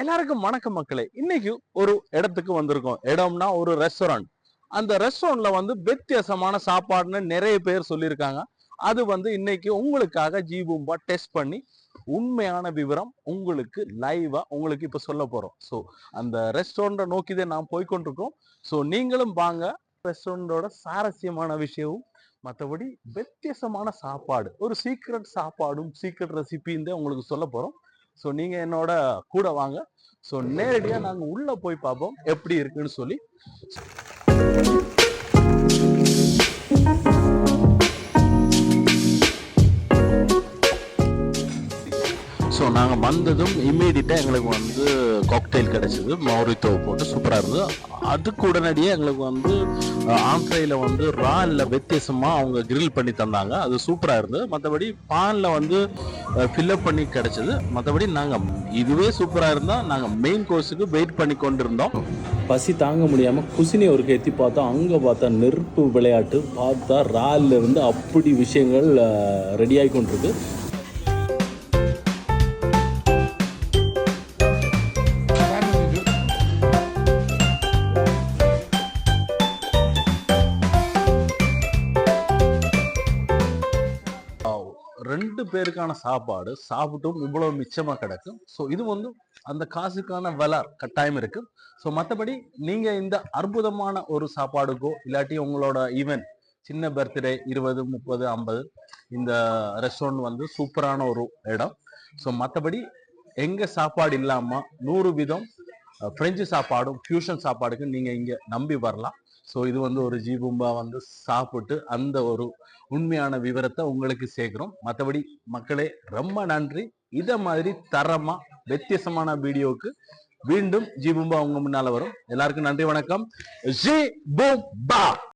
எல்லாருக்கும் வணக்கம் மக்களே. இன்னைக்கு ஒரு இடத்துக்கு வந்திருக்கோம். இடம்னா ஒரு ரெஸ்டாரண்ட். அந்த ரெஸ்டாரண்ட்ல வந்து வித்தியாசமான சாப்பாடுன்னு நிறைய பேர் சொல்லியிருக்காங்க. அது வந்து இன்னைக்கு உங்களுக்காக ஜீபூம்பா டெஸ்ட் பண்ணி உண்மையான விவரம் உங்களுக்கு லைவா உங்களுக்கு இப்ப சொல்ல போறோம். ஸோ அந்த ரெஸ்டாரண்ட்டை நோக்கிதான் நாம் போய்கொண்டிருக்கோம். ஸோ நீங்களும் வாங்க. ரெஸ்டாரண்டோட சாரஸ்யமான விஷயமும் மற்றபடி வித்தியாசமான சாப்பாடு, ஒரு சீக்ரெட் சாப்பாடும் சீக்ரெட் ரெசிபின்னு உங்களுக்கு சொல்ல போறோம். ஸோ நீங்க என்னோட கூட வாங்க. ஸோ நேரடியா நாங்க உள்ள போய் பார்ப்போம் எப்படி இருக்குன்னு சொல்லி. ஸோ நாங்கள் வந்ததும் இம்மீடியட்டாக எங்களுக்கு வந்து காக்டெயில் கிடச்சிது. மௌரித்தோ போட்டு சூப்பராக இருந்தது. அதுக்கு உடனடியாக எங்களுக்கு வந்து ஆந்த்ரையில் வந்து ராலில் வித்தியாசமாக அவங்க கிரில் பண்ணி தந்தாங்க. அது சூப்பராக இருந்தது. மற்றபடி பானில் வந்து ஃபில்லப் பண்ணி கிடச்சிது. மற்றபடி நாங்கள் இதுவே சூப்பராக இருந்தால் நாங்கள் மெயின் கோர்ஸுக்கு வெயிட் பண்ணி கொண்டு இருந்தோம். பசி தாங்க முடியாமல் குசினி ஒரு எத்தி பார்த்தோம். அங்கே பார்த்தா நெருப்பு விளையாட்டு, பார்த்தா ராலில் இருந்து அப்படி விஷயங்கள் ரெடி ஆகி கொண்டிருக்கு. ரெண்டு பேருக்கான சாப்பாடு சாப்பிட்டும் இவ்வளவு மிச்சமா கிடக்கும். ஸோ இது வந்து அந்த காசுக்கான விலை கட்டாயம் இருக்கு. ஸோ மற்றபடி நீங்க இந்த அற்புதமான ஒரு சாப்பாடுக்கோ இல்லாட்டி உங்களோட ஈவென்ட் சின்ன பர்த்டே 20, 30, 50 இந்த ரெஸ்டாரண்ட் வந்து சூப்பரான ஒரு இடம். ஸோ மற்றபடி எங்க சாப்பாடு இல்லாம 100 விதம் பிரெஞ்சு சாப்பாடும் ஃபியூஷன் சாப்பாடுக்கு நீங்க இங்க நம்பி வரலாம். ஸோ இது வந்து ஒரு ஜீபூம்பா வந்து சாப்பிட்டு அந்த ஒரு உண்மையான விவரத்தை உங்களுக்கு சேர்க்கிறோம். மற்றபடி மக்களே ரொம்ப நன்றி. இதை மாதிரி தரமா வித்தியாசமான வீடியோவுக்கு மீண்டும் ஜீபூம்பா உங்க முன்னால வரும். எல்லாருக்கும் நன்றி, வணக்கம். ஜீபூம்பா.